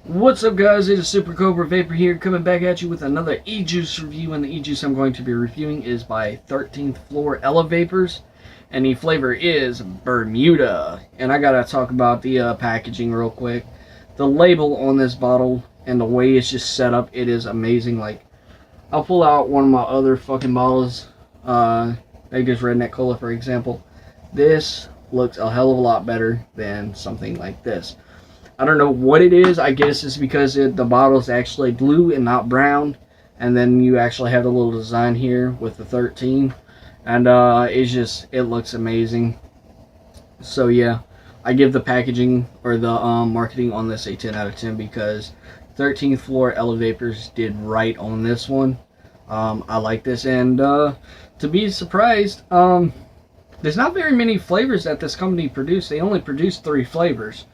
What's up, guys? It is Super Cobra Vapor here, coming back at you with another ejuice review. And the ejuice I'm going to be reviewing is by 13th Floor Elevapors, and the flavor is Bermuda. And I gotta talk about the packaging real quick. The label on this bottle and the way it's just set up, it is amazing. Like, I'll pull out one of my other fucking bottles, Vegas Redneck Cola, for example. This looks a hell of a lot better than something like this. I don't know what it is. I guess it's because the bottle is actually blue and not brown. And then you actually have the little design here with the 13. And it looks amazing. So yeah, I give the packaging or the marketing on this a 10 out of 10 because 13th Floor Elevapors did right on this one. I like this, and to be surprised, there's not very many flavors that this company produced. They only produced 3 flavors.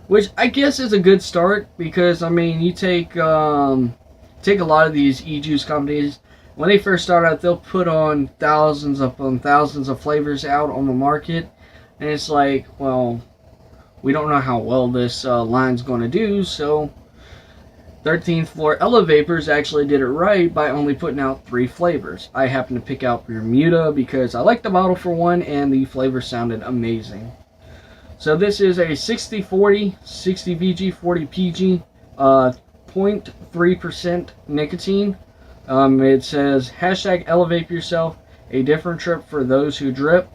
Which I guess is a good start, because I mean, you take a lot of these ejuice companies, when they first start out, they'll put on thousands upon thousands of flavors out on the market, and it's like, well, we don't know how well this line's going to do. So 13th Floor Elevapors actually did it right by only putting out 3 flavors. I happen to pick out Bermuda because I like the bottle for one, and the flavor sounded amazing. So this is a 60-40, 60 VG, 40 PG, 0.3% nicotine. It says, hashtag elevate yourself, a different trip for those who drip.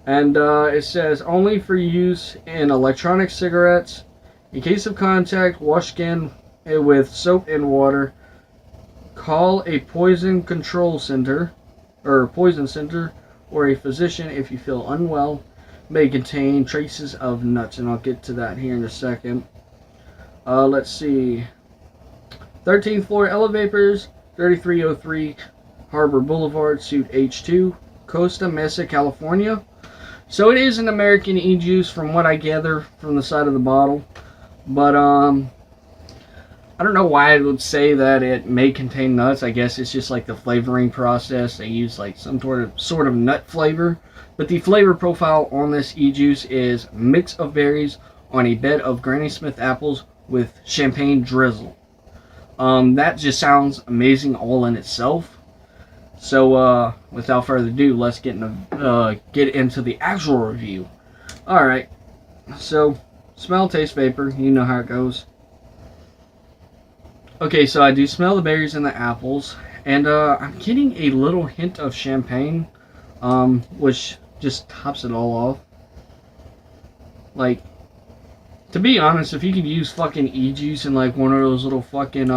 And it says, only for use in electronic cigarettes. In case of contact, wash skin with soap and water. Call a poison control center, or poison center, or a physician if you feel unwell. May contain traces of nuts, and I'll get to that here in a second. Let's see. 13th Floor Elevapors, 3303 Harbor Boulevard, Suite H2, Costa Mesa, California. So it is an American e-juice from what I gather from the side of the bottle. But I don't know why I would say that it may contain nuts. I guess it's just like the flavoring process. They use like some sort of nut flavor. But the flavor profile on this e-juice is mix of berries on a bed of Granny Smith apples with champagne drizzle. That just sounds amazing all in itself. So without further ado, let's get into the actual review. Alright, so smell, taste, vapor, you know how it goes. Okay, so I do smell the berries and the apples, and I'm getting a little hint of champagne, which just tops it all off. Like, to be honest, if you could use fucking e-juice in like one of those little fucking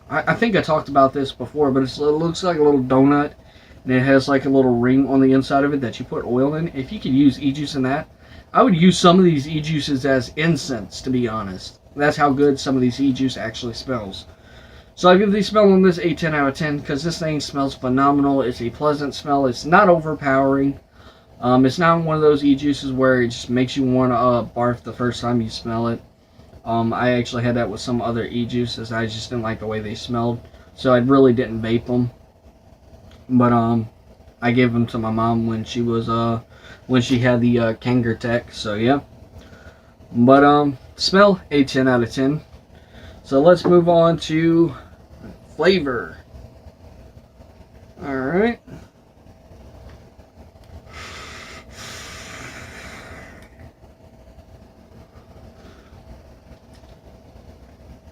I think I talked about this before, but it looks like a little donut, and it has like a little ring on the inside of it that you put oil in. If you could use e-juice in that, I would use some of these e-juices as incense, to be honest. That's how good some of these e-juice actually smells. So I give the smell on this a 10 out of 10 because this thing smells phenomenal. It's a pleasant smell. It's not overpowering. It's not one of those e-juices where it just makes you want to barf the first time you smell it. I actually had that with some other e-juices. I just didn't like the way they smelled, so I really didn't vape them. But I gave them to my mom when she was when she had the Kanger Tech. So yeah. But smell a 10 out of 10. So let's move on to flavor. Alright.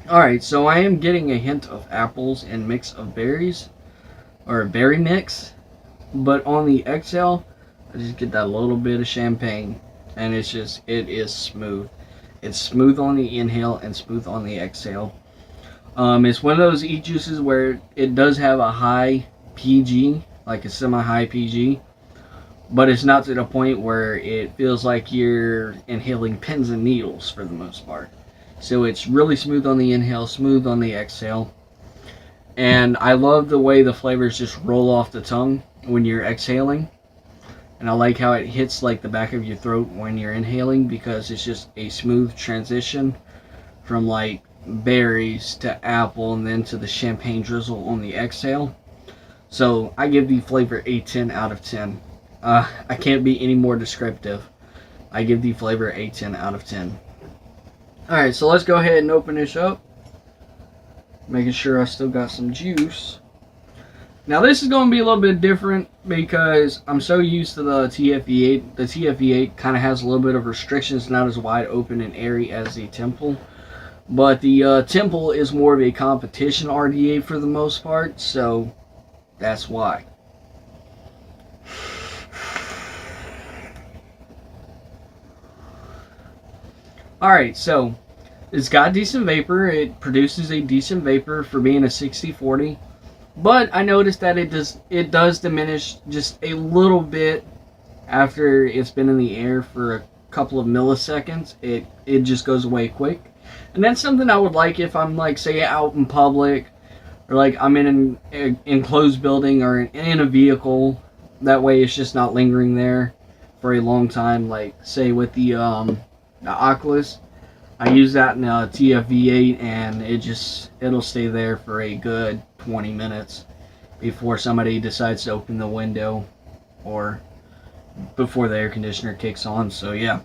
Alright, so I am getting a hint of apples and mix of berries, or a berry mix, but on the exhale, I just get that little bit of champagne, and it is smooth. It's smooth on the inhale and smooth on the exhale. It's one of those e-juices where it does have a high PG, like a semi-high PG, but it's not to the point where it feels like you're inhaling pins and needles for the most part. So it's really smooth on the inhale, smooth on the exhale. And I love the way the flavors just roll off the tongue when you're exhaling. And I like how it hits like the back of your throat when you're inhaling, because it's just a smooth transition from like berries to apple and then to the champagne drizzle on the exhale. So I give the flavor a 10 out of 10. I can't be any more descriptive. I give the flavor a 10 out of 10. Alright, so let's go ahead and open this up. Making sure I still got some juice. Now this is going to be a little bit different because I'm so used to the TFV8. The TFV8 kind of has a little bit of restrictions, not as wide open and airy as the Temple. But the Temple is more of a competition RDA for the most part, so that's why. Alright, so it's got decent vapor. It produces a decent vapor for being a 60-40. But I noticed that it does diminish just a little bit after it's been in the air for a couple of milliseconds. It just goes away quick. And that's something I would like if I'm, like, say, out in public, or like I'm in an enclosed building or in a vehicle. That way it's just not lingering there for a long time. Like, say, with the Oculus, I use that in a TFV8, and it'll stay there for a good 20 minutes before somebody decides to open the window or before the air conditioner kicks on. So yeah,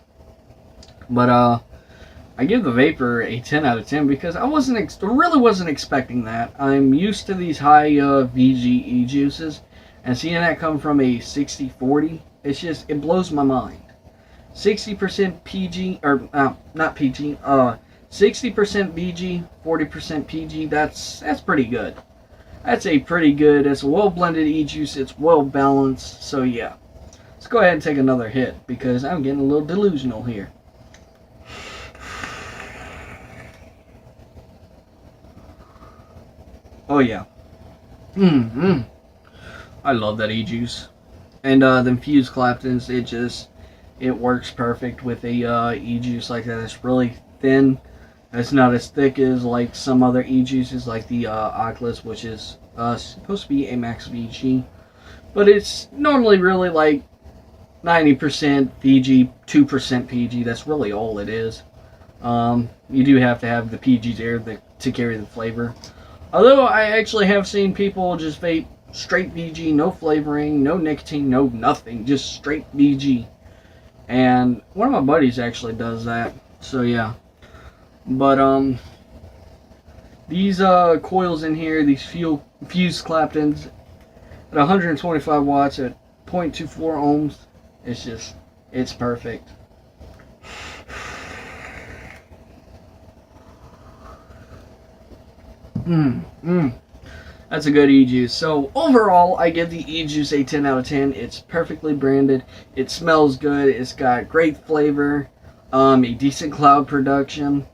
but I give the vapor a 10 out of 10 because I really wasn't expecting that. I'm used to these high VG ejuices, and seeing that come from a 60-40, it blows my mind. 60% PG, or not PG, 60% VG, 40% PG. That's pretty good. That's a pretty good. It's a well blended e-juice. It's well balanced. So yeah, let's go ahead and take another hit because I'm getting a little delusional here. Oh yeah. I love that e-juice. And the infused Claptons, it works perfect with a e-juice like that. It's really thin. It's not as thick as like some other e-juices like the Oculus, which is supposed to be a max VG. But it's normally really like 90% VG, 2% PG. That's really all it is. You do have to have the PG there to carry the flavor. Although I actually have seen people just vape straight VG, no flavoring, no nicotine, no nothing, just straight VG. And one of my buddies actually does that. So yeah. But these coils in here, these fused Claptons at 125 watts at 0.24 ohms, it's perfect. That's a good e-juice. So overall, I give the e-juice a 10 out of 10. It's perfectly branded. It smells good. It's got great flavor. A decent cloud production.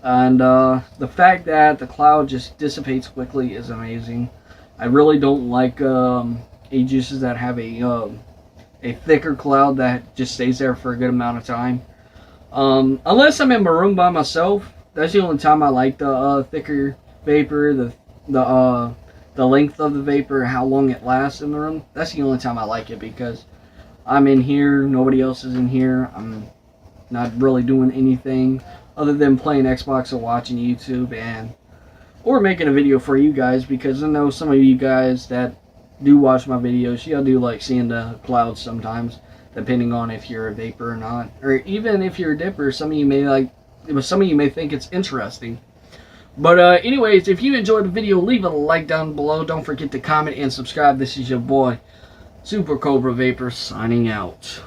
And the fact that the cloud just dissipates quickly is amazing. I really don't like e-juices that have a thicker cloud that just stays there for a good amount of time. Unless I'm in my room by myself, that's the only time I like the thicker vapor, the length of the vapor, how long it lasts in the room. That's the only time I like it because I'm in here, nobody else is in here. I'm not really doing anything other than playing Xbox or watching YouTube or making a video for you guys, because I know some of you guys that do watch my videos, y'all do like seeing the clouds sometimes, depending on if you're a vapor or not, or even if you're a dipper. Some of you may think it's interesting. But anyways, if you enjoyed the video, leave a like down below. Don't forget to comment and subscribe. This is your boy, Super Cobra Vapor, signing out.